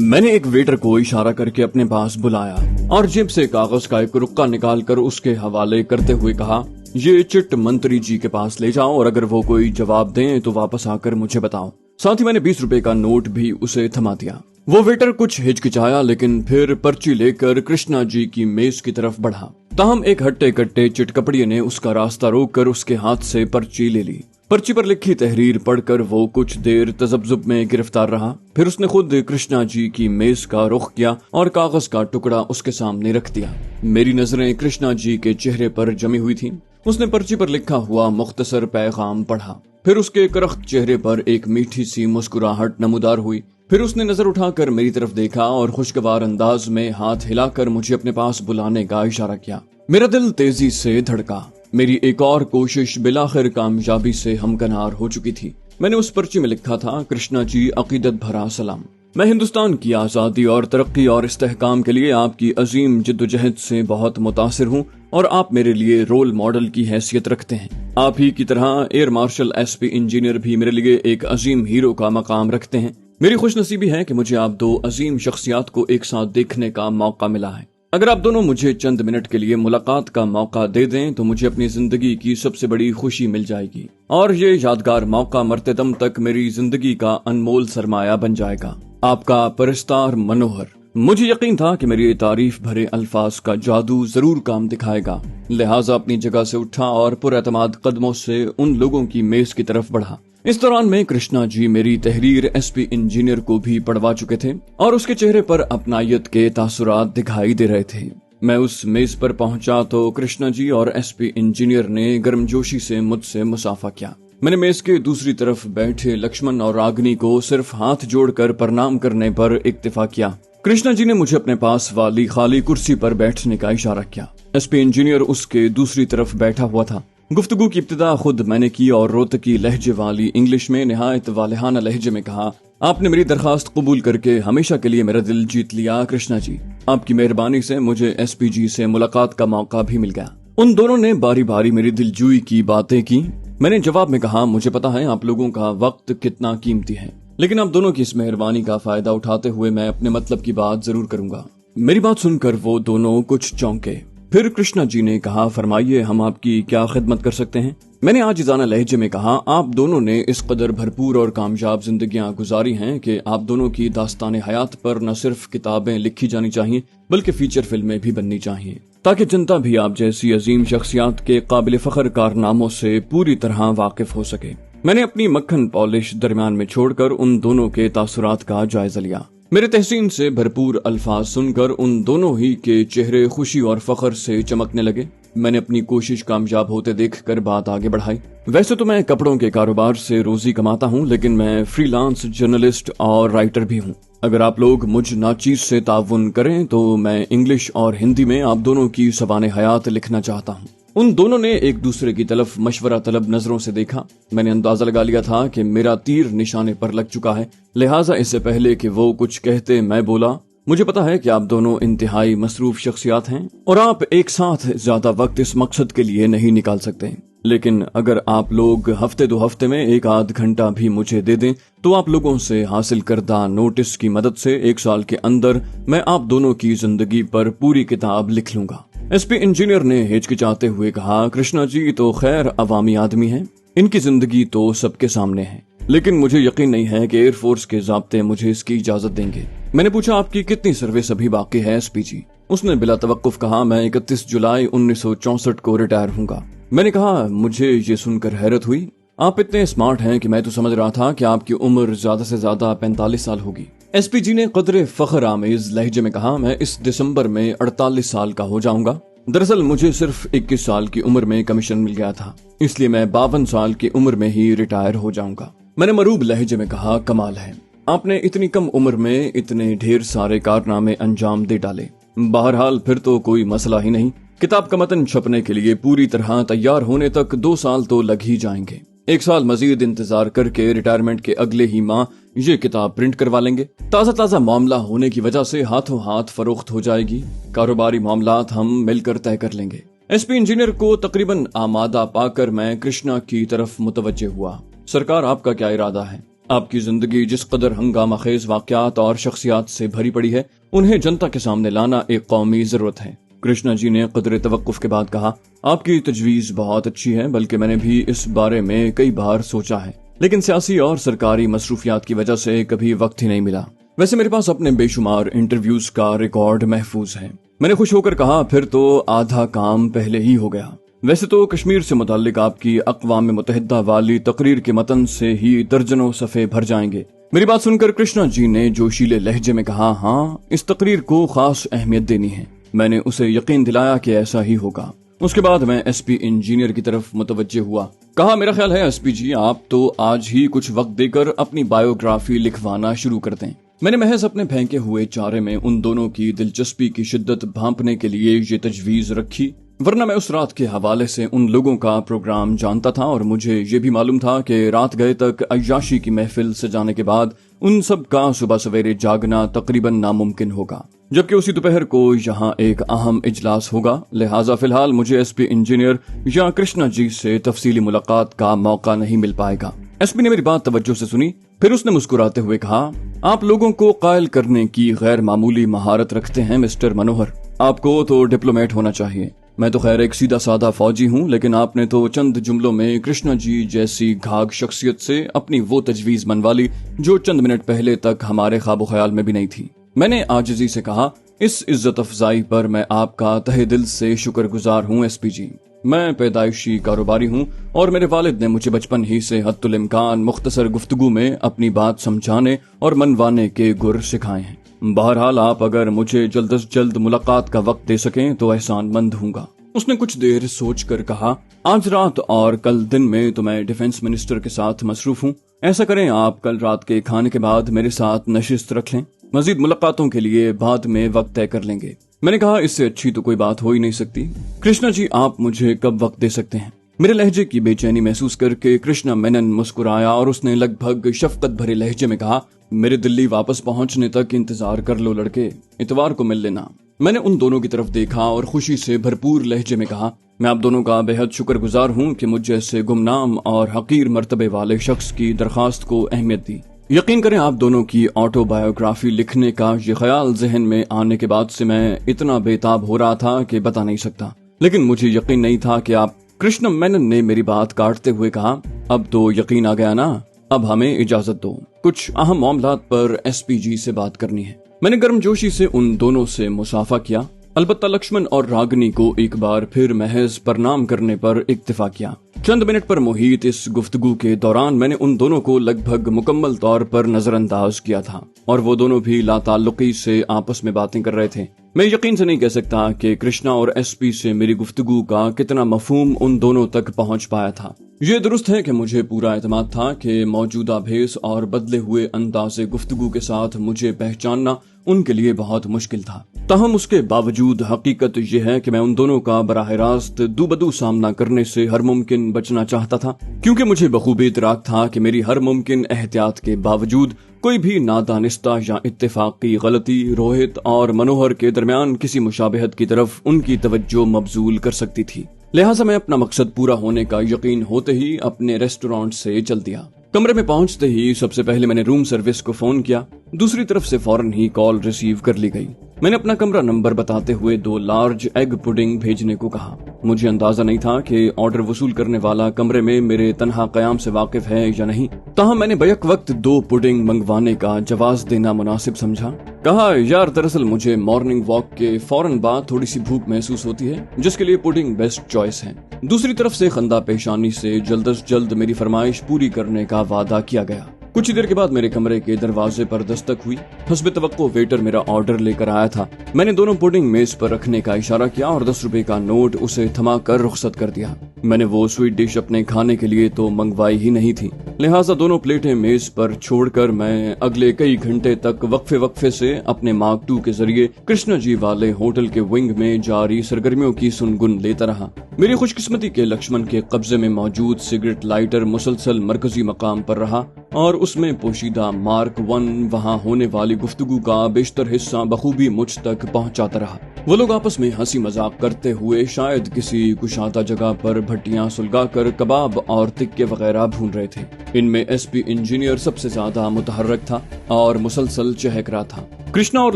میں نے ایک ویٹر کو اشارہ کر کے اپنے پاس بلایا اور جیب سے کاغذ کا ایک رقعہ نکال کر اس کے حوالے کرتے ہوئے کہا، یہ چٹ منتری جی کے پاس لے جاؤ اور اگر وہ کوئی جواب دیں تو واپس آ کر مجھے بتاؤ۔ ساتھ ہی میں نے 20 روپے کا نوٹ بھی اسے تھما دیا۔ وہ ویٹر کچھ ہچکچایا لیکن پھر پرچی لے کر کرشنا جی کی میز کی طرف بڑھا۔ تاہم ایک ہٹے کٹے چٹ کپڑیے نے اس کا راستہ روک کر اس کے ہاتھ سے پرچی لے لی۔ پرچی پر لکھی تحریر پڑھ کر وہ کچھ دیر تذبذب میں گرفتار رہا، پھر اس نے خود کرشنا جی کی میز کا رخ کیا اور کاغذ کا ٹکڑا اس کے سامنے رکھ دیا۔ میری نظریں کرشنا جی کے چہرے پر جمی ہوئی تھیں۔ اس نے پرچی پر لکھا ہوا مختصر پیغام پڑھا، پھر اس کے کرخت چہرے پر ایک میٹھی سی مسکراہٹ نمودار ہوئی۔ پھر اس نے نظر اٹھا کر میری طرف دیکھا اور خوشگوار انداز میں ہاتھ ہلا کر مجھے اپنے پاس بلانے کا اشارہ کیا۔ میرا دل تیزی سے دھڑکا۔ میری ایک اور کوشش بالآخر کامیابی سے ہمکنار ہو چکی تھی۔ میں نے اس پرچی میں لکھا تھا، کرشنا جی عقیدت بھرا سلام۔ میں ہندوستان کی آزادی اور ترقی اور استحکام کے لیے آپ کی عظیم جدوجہد سے بہت متاثر ہوں اور آپ میرے لیے رول ماڈل کی حیثیت رکھتے ہیں۔ آپ ہی کی طرح air marshal S P engineer بھی میرے لیے ایک عظیم ہیرو کا مقام رکھتے ہیں۔ میری خوش نصیبی ہے کہ مجھے آپ دو عظیم شخصیات کو ایک ساتھ دیکھنے کا موقع ملا ہے۔ اگر آپ دونوں مجھے چند منٹ کے لیے ملاقات کا موقع دے دیں تو مجھے اپنی زندگی کی سب سے بڑی خوشی مل جائے گی اور یہ یادگار موقع مرتے دم تک میری زندگی کا انمول سرمایہ بن جائے گا۔ آپ کا پرستار منوہر۔ مجھے یقین تھا کہ میری تعریف بھرے الفاظ کا جادو ضرور کام دکھائے گا، لہٰذا اپنی جگہ سے اٹھا اور پر اعتماد قدموں سے ان لوگوں کی میز کی طرف بڑھا۔ اس دوران میں کرشنا جی میری تحریر ایس پی انجینئر کو بھی پڑھوا چکے تھے اور اس کے چہرے پر اپنائیت کے تاثرات دکھائی دے رہے تھے۔ میں اس میز پر پہنچا تو کرشنا جی اور ایس پی انجینئر نے گرمجوشی سے مجھ سے مصافحہ کیا۔ میں نے میز کے دوسری طرف بیٹھے لکشمن اور راگنی کو صرف ہاتھ جوڑ کر پرنام کرنے پر اکتفا کیا۔ کرشنا جی نے مجھے اپنے پاس والی خالی کرسی پر بیٹھنے کا اشارہ کیا۔ ایس پی انجینئر اس کے دوسری طرف بیٹھا ہوا تھا۔ گفتگو کی ابتدا خود میں نے کی اور روتکی لہجے والی انگلش میں نہایت والہانہ لہجے میں کہا، آپ نے میری درخواست قبول کر کے ہمیشہ کے لیے میرا دل جیت لیا کرشنا جی۔ آپ کی مہربانی سے مجھے ایس پی جی سے ملاقات کا موقع بھی مل گیا۔ ان دونوں نے باری باری میری دل جوئی کی باتیں کی۔ میں نے جواب میں کہا، مجھے پتا ہے آپ لوگوں کا وقت کتنا قیمتی ہے، لیکن آپ دونوں کی اس مہربانی کا فائدہ اٹھاتے ہوئے میں اپنے مطلب کی بات ضرور کروں گا۔ میری بات سن کر وہ دونوں کچھ چونکے۔ پھر کرشنا جی نے کہا، فرمائیے ہم آپ کی کیا خدمت کر سکتے ہیں؟ میں نے عاجزانہ لہجے میں کہا، آپ دونوں نے اس قدر بھرپور اور کامیاب زندگیاں گزاری ہیں کہ آپ دونوں کی داستان حیات پر نہ صرف کتابیں لکھی جانی چاہیے بلکہ فیچر فلمیں بھی بننی چاہیے تاکہ جنتا بھی آپ جیسی عظیم شخصیات کے قابل فخر کارناموں سے پوری طرح واقف ہو سکے۔ میں نے اپنی مکھن پالش درمیان میں چھوڑ کر ان دونوں کے تاثرات کا جائزہ لیا۔ میرے تحسین سے بھرپور الفاظ سن کر ان دونوں ہی کے چہرے خوشی اور فخر سے چمکنے لگے۔ میں نے اپنی کوشش کامیاب ہوتے دیکھ کر بات آگے بڑھائی۔ ویسے تو میں کپڑوں کے کاروبار سے روزی کماتا ہوں، لیکن میں فری لانس جرنلسٹ اور رائٹر بھی ہوں۔ اگر آپ لوگ مجھ ناچیز سے تعاون کریں تو میں انگلش اور ہندی میں آپ دونوں کی سوانح حیات لکھنا چاہتا ہوں۔ ان دونوں نے ایک دوسرے کی طرف مشورہ طلب نظروں سے دیکھا۔ میں نے اندازہ لگا لیا تھا کہ میرا تیر نشانے پر لگ چکا ہے، لہٰذا اس سے پہلے کہ وہ کچھ کہتے میں بولا، مجھے پتا ہے کہ آپ دونوں انتہائی مصروف شخصیات ہیں اور آپ ایک ساتھ زیادہ وقت اس مقصد کے لیے نہیں نکال سکتے، لیکن اگر آپ لوگ ہفتے دو ہفتے میں ایک آدھ گھنٹہ بھی مجھے دے دیں تو آپ لوگوں سے حاصل کردہ نوٹس کی مدد سے 1 سال کے اندر میں آپ دونوں کی زندگی پر پوری کتاب لکھ لوں گا۔ ایس پی انجینئر نے ہچکچاتے ہوئے کہا، کرشنا جی تو خیر عوامی آدمی ہیں، ان کی زندگی تو سب کے سامنے ہے، لیکن مجھے یقین نہیں ہے کہ ایئر فورس کے ضابطے مجھے اس کی اجازت دیں گے۔ میں نے پوچھا، آپ کی کتنی سروس ابھی باقی ہے ایس پی جی؟ اس نے بلا توقف کہا، میں 31 جولائی 1964 کو ریٹائر ہوں گا۔ میں نے کہا، مجھے یہ سن کر حیرت ہوئی، آپ اتنے اسمارٹ ہیں کہ میں تو سمجھ رہا تھا کہ آپ کی عمر زیادہ سے زیادہ 45 سال ہوگی۔ ایس پی جی نے قدرے فخر آمیز لہجے میں کہا، میں اس دسمبر میں 48 سال کا ہو جاؤں گا۔ دراصل مجھے صرف 21 سال کی عمر میں کمیشن مل گیا تھا، اس لیے میں 52 سال کی عمر میں ہی ریٹائر ہو جاؤں گا۔ میں نے مروب لہجے میں کہا، کمال ہے، آپ نے اتنی کم عمر میں اتنے ڈھیر سارے کارنامے انجام دے ڈالے۔ بہرحال پھر تو کوئی مسئلہ ہی نہیں، کتاب کا متن چھپنے کے لیے پوری طرح تیار ہونے تک 2 سال تو لگ ہی جائیں گے۔ 1 سال مزید انتظار کر کے ریٹائرمنٹ کے اگلے ہی ماہ یہ کتاب پرنٹ کروا لیں گے۔ تازہ معاملہ ہونے کی وجہ سے ہاتھوں ہاتھ فروخت ہو جائے گی۔ کاروباری معاملات ہم مل کر طے کر لیں گے۔ ایس پی انجینئر کو تقریباً آمادہ پا کر میں کرشنا کی طرف متوجہ ہوا۔ سرکار، آپ کا کیا ارادہ ہے؟ آپ کی زندگی جس قدر ہنگامہ خیز واقعات اور شخصیات سے بھری پڑی ہے، انہیں جنتا کے سامنے لانا ایک قومی ضرورت ہے۔ کرشنا جی نے قدر توقف کے بعد کہا، آپ کی تجویز بہت اچھی ہے، بلکہ میں نے بھی اس بارے میں کئی بار سوچا ہے، لیکن سیاسی اور سرکاری مصروفیات کی وجہ سے کبھی وقت ہی نہیں ملا۔ ویسے میرے پاس اپنے بے شمار انٹرویوز کا ریکارڈ محفوظ ہے۔ میں نے خوش ہو کر کہا، پھر تو آدھا کام پہلے ہی ہو گیا۔ ویسے تو کشمیر سے متعلق آپ کی اقوام متحدہ والی تقریر کے متن سے ہی درجنوں صفحے بھر جائیں گے۔ میری بات سن کر کرشنا جی نے جوشیلے لہجے میں کہا، ہاں، اس تقریر کو خاص اہمیت دینی ہے۔ میں نے اسے یقین دلایا کہ ایسا ہی ہوگا۔ اس کے بعد میں ایس پی انجینئر کی طرف متوجہ ہوا۔ کہا، میرا خیال ہے ایس پی جی، آپ تو آج ہی کچھ وقت دے کر اپنی بایوگرافی لکھوانا شروع کر دیں۔ میں نے محض اپنے پھینکے ہوئے چارے میں ان دونوں کی دلچسپی کی شدت بھانپنے کے لیے یہ تجویز رکھی، ورنہ میں اس رات کے حوالے سے ان لوگوں کا پروگرام جانتا تھا اور مجھے یہ بھی معلوم تھا کہ رات گئے تک عیاشی کی محفل سجانے کے بعد ان سب کا صبح سویرے جاگنا تقریباً ناممکن ہوگا، جبکہ اسی دوپہر کو یہاں ایک اہم اجلاس ہوگا۔ لہٰذا فی الحال مجھے ایس پی انجینئر یا کرشنا جی سے تفصیلی ملاقات کا موقع نہیں مل پائے گا۔ ایس پی نے میری بات توجہ سے سنی، پھر اس نے مسکراتے ہوئے کہا، آپ لوگوں کو قائل کرنے کی غیر معمولی مہارت رکھتے ہیں مسٹر منوہر۔ آپ کو تو ڈپلومیٹ ہونا چاہیے۔ میں تو خیر ایک سیدھا سادہ فوجی ہوں، لیکن آپ نے تو چند جملوں میں کرشنا جی جیسی گھاگ شخصیت سے اپنی وہ تجویز منوا لی جو چند منٹ پہلے تک ہمارے خواب و خیال میں بھی نہیں تھی۔ میں نے عاجزی سے کہا، اس عزت افزائی پر میں آپ کا تہہ دل سے شکر گزار ہوں ایس پی جی۔ میں پیدائشی کاروباری ہوں اور میرے والد نے مجھے بچپن ہی سے حد الامکان مختصر گفتگو میں اپنی بات سمجھانے اور منوانے کے گر سکھائے ہیں۔ بہرحال آپ اگر مجھے جلد از جلد ملاقات کا وقت دے سکیں تو احسان مند ہوں گا۔ اس نے کچھ دیر سوچ کر کہا، آج رات اور کل دن میں تو میں ڈیفنس منسٹر کے ساتھ مصروف ہوں۔ ایسا کریں، آپ کل رات کے کھانے کے بعد میرے ساتھ نشست رکھ لیں، مزید ملاقاتوں کے لیے بعد میں وقت طے کر لیں گے۔ میں نے کہا، اس سے اچھی تو کوئی بات ہو ہی نہیں سکتی۔ کرشنا جی، آپ مجھے کب وقت دے سکتے ہیں؟ میرے لہجے کی بے چینی محسوس کر کے کرشنا مینن مسکرایا اور اس نے لگ بھگ شفقت بھرے لہجے میں کہا، میرے دلی واپس پہنچنے تک انتظار کر لو لڑکے، اتوار کو مل لینا۔ میں نے ان دونوں کی طرف دیکھا اور خوشی سے بھرپور لہجے میں کہا، میں آپ دونوں کا بے حد شکر گزار ہوں کہ مجھ جیسے گمنام اور حقیر مرتبے والے شخص کی درخواست کو اہمیت دی۔ یقین کریں، آپ دونوں کی آٹو بایوگرافی لکھنے کا یہ خیال ذہن میں آنے کے بعد سے میں اتنا بے تاب ہو رہا تھا کہ بتا نہیں سکتا، لیکن مجھے یقین نہیں تھا کہ آپ۔ کرشنا مینن نے میری بات کاٹتے ہوئے کہا، اب تو یقین آ گیا نا، اب ہمیں اجازت دو، کچھ اہم معاملات پر ایس پی جی سے بات کرنی ہے۔ میں نے گرم جوشی سے ان دونوں سے مصافحہ کیا، البتہ لکشمن اور راگنی کو ایک بار پھر محض پرنام کرنے پر اکتفا کیا۔ چند منٹ پر محیط اس گفتگو کے دوران میں نے ان دونوں کو لگ بھگ مکمل طور پر نظر انداز کیا تھا اور وہ دونوں بھی لا تعلقی سے آپس میں باتیں کر رہے تھے۔ میں یقین سے نہیں کہہ سکتا کہ کرشنا اور ایس پی سے میری گفتگو کا کتنا مفہوم ان دونوں تک پہنچ پایا تھا۔ یہ درست ہے کہ مجھے پورا اعتماد تھا کہ موجودہ بھیس اور بدلے ہوئے انداز گفتگو کے ساتھ مجھے پہچاننا ان کے لیے بہت مشکل تھا۔ تاہم اس کے باوجود حقیقت یہ ہے کہ میں ان دونوں کا براہ راست دو بدو سامنا کرنے سے ہر ممکن بچنا چاہتا تھا، کیونکہ مجھے بخوبی ادراک تھا کہ میری ہر ممکن احتیاط کے باوجود کوئی بھی نادانستہ یا اتفاقی غلطی روہت اور منوہر کے درمیان کسی مشابہت کی طرف ان کی توجہ مبذول کر سکتی تھی۔ لہٰذا میں اپنا مقصد پورا ہونے کا یقین ہوتے ہی اپنے ریسٹورانٹ سے چل دیا۔ کمرے میں پہنچتے ہی سب سے پہلے میں نے روم سروس کو فون کیا، دوسری طرف سے فوراً ہی کال ریسیو کر لی گئی۔ میں نے اپنا کمرہ نمبر بتاتے ہوئے 2 لارج ایگ پڈنگ بھیجنے کو کہا۔ مجھے اندازہ نہیں تھا کہ آرڈر وصول کرنے والا کمرے میں میرے تنہا قیام سے واقف ہے یا نہیں، تاہم میں نے بیک وقت 2 پڈنگ منگوانے کا جواز دینا مناسب سمجھا۔ کہا، یار دراصل مجھے مارننگ واک کے فوراً بعد تھوڑی سی بھوک محسوس ہوتی ہے، جس کے لیے پڈنگ بیسٹ چوائس ہے۔ دوسری طرف سے خندہ پیشانی سے جلد از جلد میری فرمائش پوری کرنے کا وعدہ کیا گیا۔ کچھ دیر کے بعد میرے کمرے کے دروازے پر دستک ہوئی۔ حسب توقع ویٹر میرا آرڈر لے کر آیا تھا۔ میں نے دونوں پڈنگ میز پر رکھنے کا اشارہ کیا اور 10 روپے کا نوٹ اسے تھما کر رخصت کر دیا۔ میں نے وہ سویٹ ڈش اپنے کھانے کے لیے تو منگوائی ہی نہیں تھی، لہٰذا دونوں پلیٹیں میز پر چھوڑ کر میں اگلے کئی گھنٹے تک وقفے سے اپنے مارک 2 کے ذریعے کرشنا جی والے ہوٹل کے ونگ میں جاری سرگرمیوں کی سنگن لیتا رہا۔ میری خوش قسمتی کے لکشمن کے قبضے میں موجود سگریٹ لائٹر مسلسل مرکزی مقام پر رہا اور اس میں پوشیدہ مارک 1 وہاں ہونے والی گفتگو کا بیشتر حصہ بخوبی مجھ تک پہنچاتا رہا۔ वो लोग आपस में हंसी मजाक करते हुए शायद किसी कुशादा जगह पर भट्टियां सुलगा कर कबाब और तिक्के वगैरह भून रहे थे। इनमें एसपी इंजीनियर सबसे ज्यादा मुतहर्रक था और मुसलसल चहक रहा था। कृष्णा और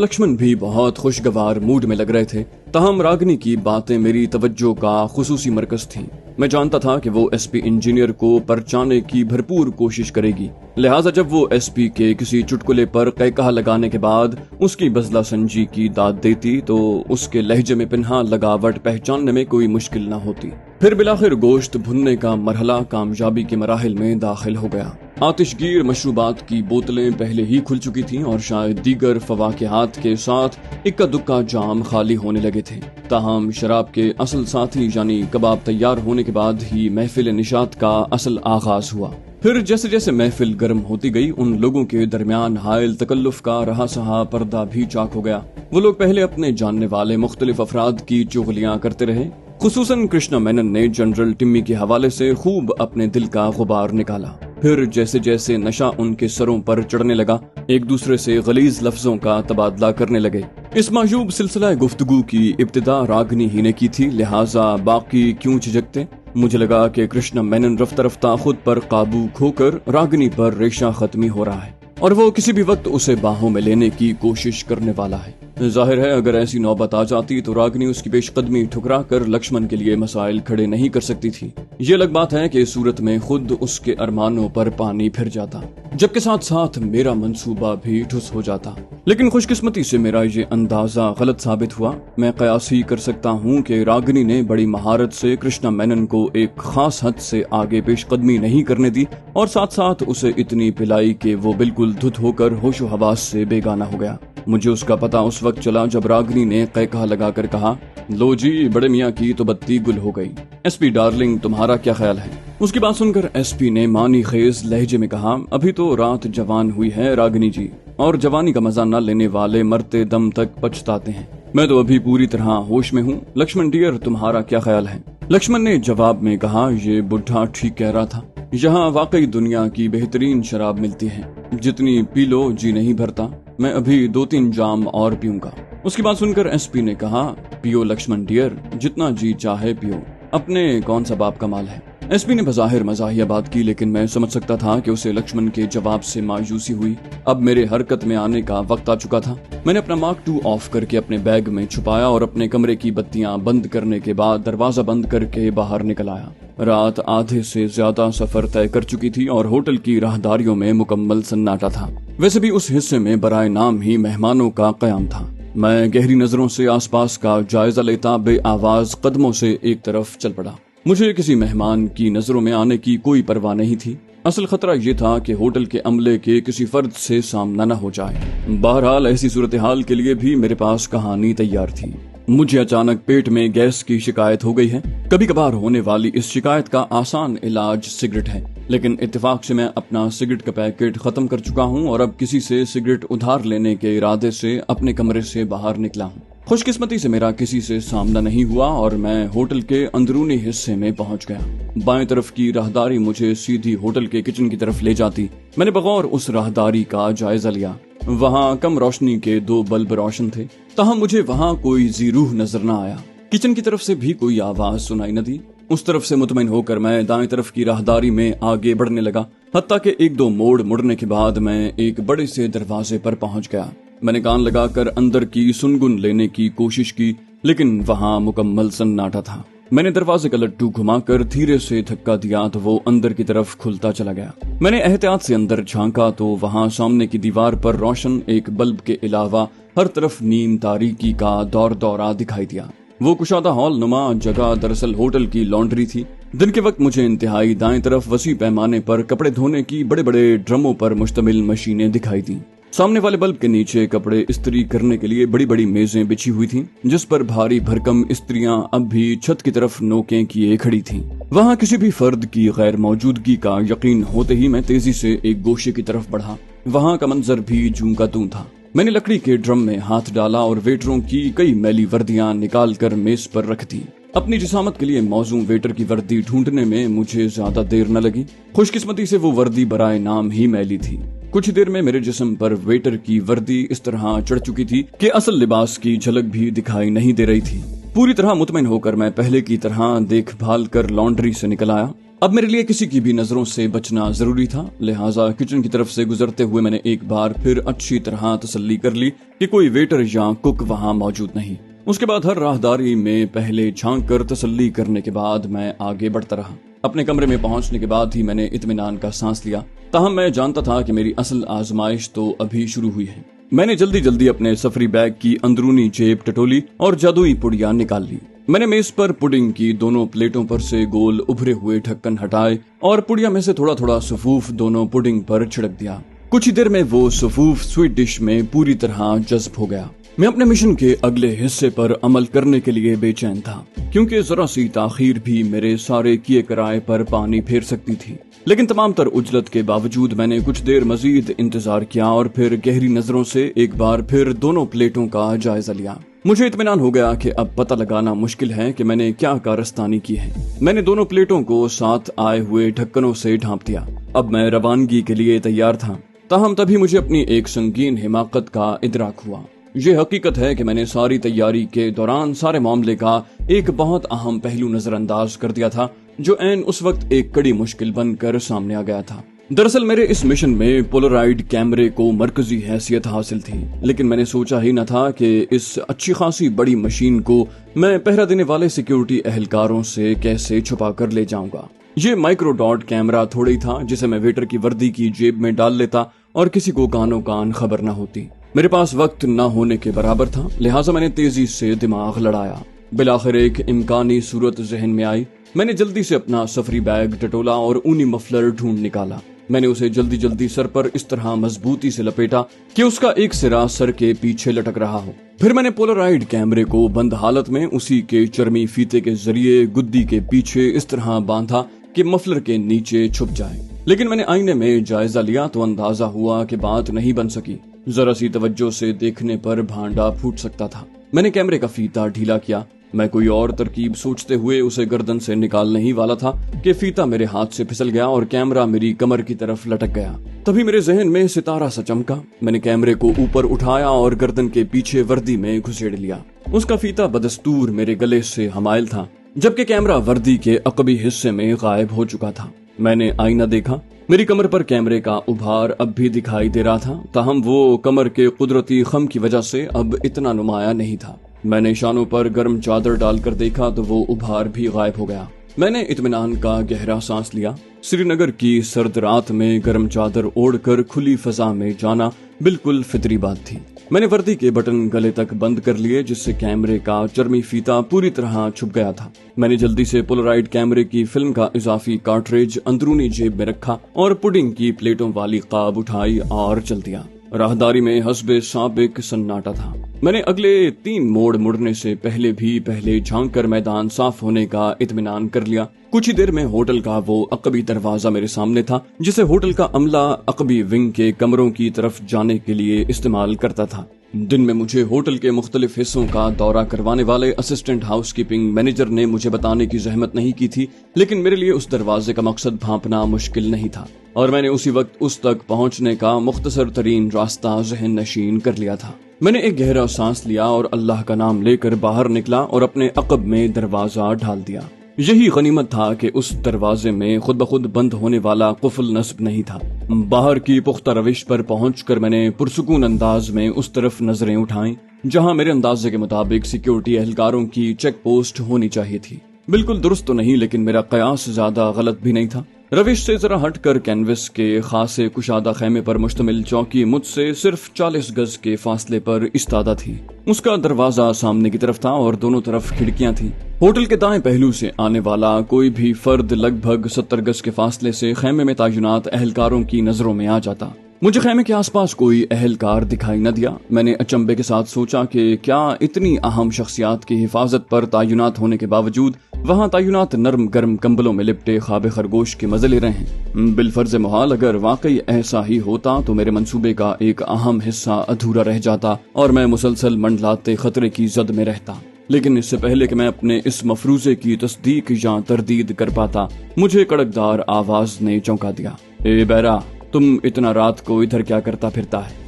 लक्ष्मण भी बहुत खुशगवार मूड में लग रहे थे। तहम रागिनी की बातें मेरी तवज्जो का खुसूसी मरकज थी। मैं जानता था कि वो एसपी इंजीनियर को परचाने की भरपूर कोशिश करेगी, लिहाजा जब वो एसपी के किसी चुटकुले पर कैकहा लगाने के बाद उसकी बजला संजी की दाद देती तो उसके लहजे में पिन्हा लगावट पहचानने में कोई मुश्किल न होती। फिर बिलाखिर गोश्त भुनने का मरहला कामयाबी के मराहिल में दाखिल हो गया। आतिशगीर मशरूबात की बोतलें पहले ही खुल चुकी थीं और शायद दीगर फवाकिहात के साथ इक्का दुक्का जाम खाली होने लगे थे। ताहम शराब के असल साथी यानी कबाब तैयार होने के बाद ही महफिल निशात का असल आगाज हुआ। फिर जैसे जैसे महफिल गर्म होती गई उन लोगों के दरमियान हायल तकल्लुफ का रहा सहा पर्दा भी चाक हो गया। वो लोग पहले अपने जानने वाले मुख्तलिफ अफराद की चुगलियां करते रहे। खुसूसन कृष्णा मेनन ने जनरल टिम्मी के हवाले से खूब अपने दिल का गुबार निकाला। फिर जैसे जैसे नशा उनके सरों पर चढ़ने लगा एक दूसरे से गलीज लफ्जों का तबादला करने लगे। इस मायूब सिलसिला गुफ्तगू की इब्तिदा रागिनी ही ने की थी, लिहाजा बाकी क्यों झिझकते। मुझे लगा कि कृष्णा मेनन रफ्ता रफ्ता खुद पर काबू खोकर रागिनी पर रेशा खत्मी हो रहा है और वो किसी भी वक्त उसे बाहों में लेने की कोशिश करने वाला है। जाहिर है अगर ऐसी नौबत आ जाती तो रागिनी उसकी पेशकदमी ठुकरा कर लक्ष्मण के लिए मसाइल खड़े नहीं कर सकती थी। ये अलग बात है कि इस सूरत में खुद उसके अरमानों पर पानी फिर जाता, जबकि साथ साथ मेरा मंसूबा भी ठुस हो जाता। लेकिन खुशकिस्मती से मेरा ये अंदाजा गलत साबित हुआ। मैं कयास ही कर सकता हूँ कि रागिनी ने बड़ी महारत से कृष्णा मेनन को एक खास हद से आगे पेशकदमी नहीं करने दी और साथ साथ उसे इतनी पिलाई कि वो बिल्कुल धुत होकर होशो हवास से बेगाना हो गया। मुझे उसका पता उस वक्त चला जब रागिनी ने कैकहा लगाकर कहा, लो जी बड़े मियाँ की तो बत्ती गुल हो गई। एसपी डार्लिंग तुम्हारा क्या ख्याल है? उसकी बात सुनकर एसपी ने मानी खेज लहजे में कहा, अभी तो रात जवान हुई है रागिनी जी, और जवानी का मजा न लेने वाले मरते दम तक पछताते हैं। मैं तो अभी पूरी तरह होश में हूँ। लक्ष्मण डियर तुम्हारा क्या ख्याल है? लक्ष्मण ने जवाब में कहा, ये बुढ़ा ठीक कह रहा था। यहाँ वाकई दुनिया की बेहतरीन शराब मिलती है, जितनी पी लो जी नहीं भरता। मैं अभी 2-3 जाम और पीऊंगा। उसकी बात सुनकर एसपी ने कहा, पियो लक्ष्मण डियर, जितना जी चाहे पियो, अपने कौन सा बाप का माल है। एसपी ने बज़ाहिर मज़ाहिया बात की, लेकिन मैं समझ सकता था कि उसे लक्ष्मण के जवाब से मायूसी हुई। अब मेरे हरकत में आने का वक्त आ चुका था। मैंने अपना मार्क 2 ऑफ करके अपने बैग में छुपाया और अपने कमरे की बत्तियां बंद करने के बाद दरवाजा बंद करके बाहर निकल आया। रात आधे से ज्यादा सफर तय कर चुकी थी और होटल की राहदारियों में मुकम्मल सन्नाटा था। वैसे भी उस हिस्से में बराए नाम ही मेहमानों का कयाम था। मैं गहरी नजरों से आसपास का जायजा लेता बे आवाज कदमों से एक तरफ चल पड़ा। मुझे किसी मेहमान की नजरों में आने की कोई परवाह नहीं थी। असल खतरा ये था कि होटल के अमले के किसी फर्द से सामना न हो जाए। बहरहाल ऐसी सूरत हाल के लिए भी मेरे पास कहानी तैयार थी। मुझे अचानक पेट में गैस की शिकायत हो गई है। कभी कभार होने वाली इस शिकायत का आसान इलाज सिगरेट है, लेकिन इत्तेफाक से मैं अपना सिगरेट का पैकेट खत्म कर चुका हूँ और अब किसी से सिगरेट उधार लेने के इरादे से अपने कमरे से बाहर निकला हूँ। खुशकिस्मती से मेरा किसी से सामना नहीं हुआ और मैं होटल के अंदरूनी हिस्से में पहुंच गया। बाएं तरफ की राहदारी मुझे सीधी होटल के किचन की तरफ ले जाती। मैंने बगौर उस राहदारी का जायजा लिया। वहाँ कम रोशनी के 2 बल्ब रोशन थे, तहाँ मुझे वहाँ कोई जीरूह नजर न आया। किचन की तरफ से भी कोई आवाज सुनाई न दी। उस तरफ से मुतमईन होकर मैं दाएं तरफ की राहदारी में आगे बढ़ने लगा, हत्ता के 1-2 मोड़ मुड़ने के बाद मैं एक बड़े से दरवाजे पर पहुंच गया। मैंने कान लगाकर अंदर की सुनगुन लेने की कोशिश की, लेकिन वहाँ मुकम्मल सन्नाटा था। मैंने दरवाजे का लट्टू घुमाकर धीरे से धक्का दिया तो वो अंदर की तरफ खुलता चला गया। मैंने एहतियात से अंदर झांका तो वहाँ सामने की दीवार पर रोशन एक बल्ब के अलावा हर तरफ नीम तारीकी का दौर दौरा दिखाई दिया। वो कुशादा हॉल नुमा जगह दरअसल होटल की लॉन्ड्री थी। दिन के वक्त मुझे इंतहाई दाएं तरफ वसी पैमाने पर कपड़े धोने की बड़े बड़े ड्रमों पर मुश्तमिल मशीनें दिखाई दी। सामने वाले बल्ब के नीचे कपड़े इस्त्री करने के लिए बड़ी बड़ी मेजें बिछी हुई थीं, जिस पर भारी भरकम इस्त्रियां अब भी छत की तरफ नोकें किए खड़ी थीं। वहां किसी भी फर्द की गैर मौजूदगी का यकीन होते ही मैं तेजी से एक गोशे की तरफ बढ़ा। वहां का मंजर भी जूं का तूं था। मैंने लकड़ी के ड्रम में हाथ डाला और वेटरों की कई मैली वर्दियां निकाल कर मेज पर रख दी। अपनी जिसामत के लिए मौजूद वेटर की वर्दी ढूंढने में मुझे ज्यादा देर न लगी। खुशकिस्मती से वो वर्दी बराए नाम ही मैली थी। कुछ देर में मेरे जिस्म पर वेटर की वर्दी इस तरह चढ़ चुकी थी कि असल लिबास की झलक भी दिखाई नहीं दे रही थी। पूरी तरह मुतमईन होकर मैं पहले की तरह देखभाल कर लॉन्ड्री से निकल आया। अब मेरे लिए किसी की भी नजरों से बचना जरूरी था, लिहाजा किचन की तरफ से गुजरते हुए मैंने एक बार फिर अच्छी तरह तसल्ली कर ली कि कोई वेटर या कुक वहां मौजूद नहीं। उसके बाद हर राहदारी में पहले झांक कर तसल्ली करने के बाद मैं आगे बढ़ता रहा। अपने कमरे में पहुंचने के बाद ही मैंने इत्मीनान का सांस लिया, ताहम मैं जानता था कि मेरी असल आजमाइश तो अभी शुरू हुई है। मैंने जल्दी जल्दी अपने सफरी बैग की अंदरूनी जेब टटोली और जादुई पुड़िया निकाल ली। मैंने मेज पर पुडिंग की दोनों प्लेटों पर से गोल उभरे हुए ढक्कन हटाए और पुड़िया में से थोड़ा थोड़ा सफूफ दोनों पुडिंग पर छिड़क दिया। कुछ ही देर में वो सफूफ स्वीट डिश में पूरी तरह जज्ब हो गया। मैं अपने मिशन के अगले हिस्से पर अमल करने के लिए बेचैन था, क्योंकि जरा सी ताखीर भी मेरे सारे किए कराए पर पानी फेर सकती थी। लेकिन तमाम तर उजलत के बावजूद मैंने कुछ देर मजीद इंतजार किया और फिर गहरी नजरों से एक बार फिर दोनों प्लेटों का जायजा लिया। मुझे इत्मीनान हो गया कि अब पता लगाना मुश्किल है कि मैंने क्या कारस्तानी की है। मैंने दोनों प्लेटों को साथ आए हुए ढक्कनों से ढांप दिया। अब मैं रवानगी के लिए तैयार था, ताहम तभी मुझे अपनी एक संगीन हिमाकत का इदराक हुआ। ये हकीकत है कि मैंने सारी तैयारी के दौरान सारे मामले का एक बहुत अहम पहलू नजरअंदाज कर दिया था, जो ऐन उस वक्त एक कड़ी मुश्किल बनकर सामने आ गया था। दरअसल मेरे इस मिशन में पोलराइड कैमरे को मरकजी हैसियत हासिल थी, लेकिन मैंने सोचा ही न था कि इस अच्छी खासी बड़ी मशीन को मैं पहरा देने वाले सिक्योरिटी एहलकारों से कैसे छुपा कर ले जाऊंगा। ये माइक्रो डॉट कैमरा थोड़ा ही था जिसे मैं वेटर की वर्दी की जेब में डाल लेता और किसी को कानो कान खबर न होती। मेरे पास वक्त न होने के बराबर था, लिहाजा मैंने तेजी से दिमाग लड़ाया। बिलाखिर एक इम्कानी सूरत जहन में आई। मैंने जल्दी से अपना सफरी बैग टटोला और ऊनी मफलर ढूंढ निकाला। मैंने उसे जल्दी जल्दी सर पर इस तरह मजबूती से लपेटा कि उसका एक सिरा सर के पीछे लटक रहा हो। फिर मैंने पोलराइड कैमरे को बंद हालत में उसी के चर्मी फीते के जरिए गुद्दी के पीछे इस तरह बांधा कि मफलर के नीचे छुप जाए। लेकिन मैंने आईने में जायजा लिया तो अंदाजा हुआ कि बात नहीं बन सकी। जरा सी तवज्जो से देखने पर भांडा फूट सकता था। मैंने कैमरे का फीता ढीला किया। मैं कोई और तरकीब सोचते हुए उसे गर्दन से निकालने ही वाला था कि फीता मेरे हाथ से फिसल गया और कैमरा मेरी कमर की तरफ लटक गया। तभी मेरे जहन में सितारा सा चमका। मैंने कैमरे को ऊपर उठाया और गर्दन के पीछे वर्दी में घुसेड़ लिया। उसका फीता बदस्तूर मेरे गले से हमायल था, जबकि कैमरा वर्दी के अकबी हिस्से में गायब हो चुका था। मैंने आईना देखा। मेरी कमर पर कैमरे का उभार अब भी दिखाई दे रहा था, ताहम वो कमर के कुदरती खम की वजह से अब इतना नुमाया नहीं था। मैंने शानों पर गर्म चादर डालकर देखा तो वो उभार भी गायब हो गया। मैंने इत्मीनान का गहरा सांस लिया। श्रीनगर की सर्द रात में गर्म चादर ओढ़कर खुली फजा में जाना बिल्कुल फितरी बात थी। मैंने वर्दी के बटन गले तक बंद कर लिए, जिससे कैमरे का चर्मी फीता पूरी तरह छुप गया था। मैंने जल्दी से पोलराइड कैमरे की फिल्म का इजाफी कार्ट्रिज अंदरूनी जेब में रखा और पुडिंग की प्लेटों वाली काब उठाई और चल दिया। राहदारी में हस्बे साबिक सन्नाटा था। मैंने अगले 3 मोड़ मुड़ने से पहले झांक कर मैदान साफ होने का इत्मीनान कर लिया। कुछ ही देर में होटल का वो अकबी दरवाजा मेरे सामने था, जिसे होटल का अमला अकबी विंग के कमरों की तरफ जाने के लिए इस्तेमाल करता था। दिन में मुझे होटल के मुख्तलिफ हिस्सों का दौरा करवाने वाले असिस्टेंट हाउसकीपिंग मैनेजर ने मुझे बताने की जहमत नहीं की थी, लेकिन मेरे लिए उस दरवाजे का मकसद भांपना मुश्किल नहीं था और मैंने उसी वक्त उस तक पहुंचने का मुख्तसर तरीन रास्ता जहन नशीन कर लिया था। मैंने एक गहरा सांस लिया और अल्लाह का नाम लेकर बाहर निकला और अपने अकब में दरवाजा ढाल दिया। यही गनीमत था कि उस दरवाजे में खुद ब खुद बंद होने वाला कुफल नस्ब नहीं था। बाहर की पुख्ता रविश पर पहुंचकर मैंने पुरसुकून अंदाज में उस तरफ नजरें उठाईं जहां मेरे अंदाजे के मुताबिक सिक्योरिटी एहलकारों की चेक पोस्ट होनी चाहिए थी। बिल्कुल दुरुस्त तो नहीं, लेकिन मेरा कयास ज्यादा गलत भी नहीं था। रविश से जरा हटकर कैनवस के खासे कुशादा खेमे पर मुश्तमिल चौकी मुझसे सिर्फ 40 गज के फासले पर इस्तादा थी। उसका दरवाजा सामने की तरफ था और दोनों तरफ खिड़कियां थीं। होटल के दाएं पहलू से आने वाला कोई भी फर्द लगभग 70 गज के फासले से खेमे में तैनात एहलकारों की नजरों में आ जाता। मुझे खेमे के आसपास कोई अहलकार दिखाई न दिया। मैंने अचंभे के साथ सोचा कि क्या इतनी अहम शख्सियात की हिफाजत पर तैनात होने के बावजूद वहाँ तैनात नरम गर्म कंबलों में लिपटे ख्वाब खरगोश के मजे ले रहे हैं। बिलफर्ज मुहाल अगर वाकई ऐसा ही होता तो मेरे मंसूबे का एक अहम हिस्सा अधूरा रह जाता और मैं मुसलसल मंडलाते खतरे की जद में रहता। लेकिन इससे पहले कि मैं अपने इस मफरूजे की तस्दीक या तरदीद कर पाता, मुझे कड़कदार आवाज ने चौंका दिया। ए बैरा, तुम इतना रात को इधर क्या करता फिरता है?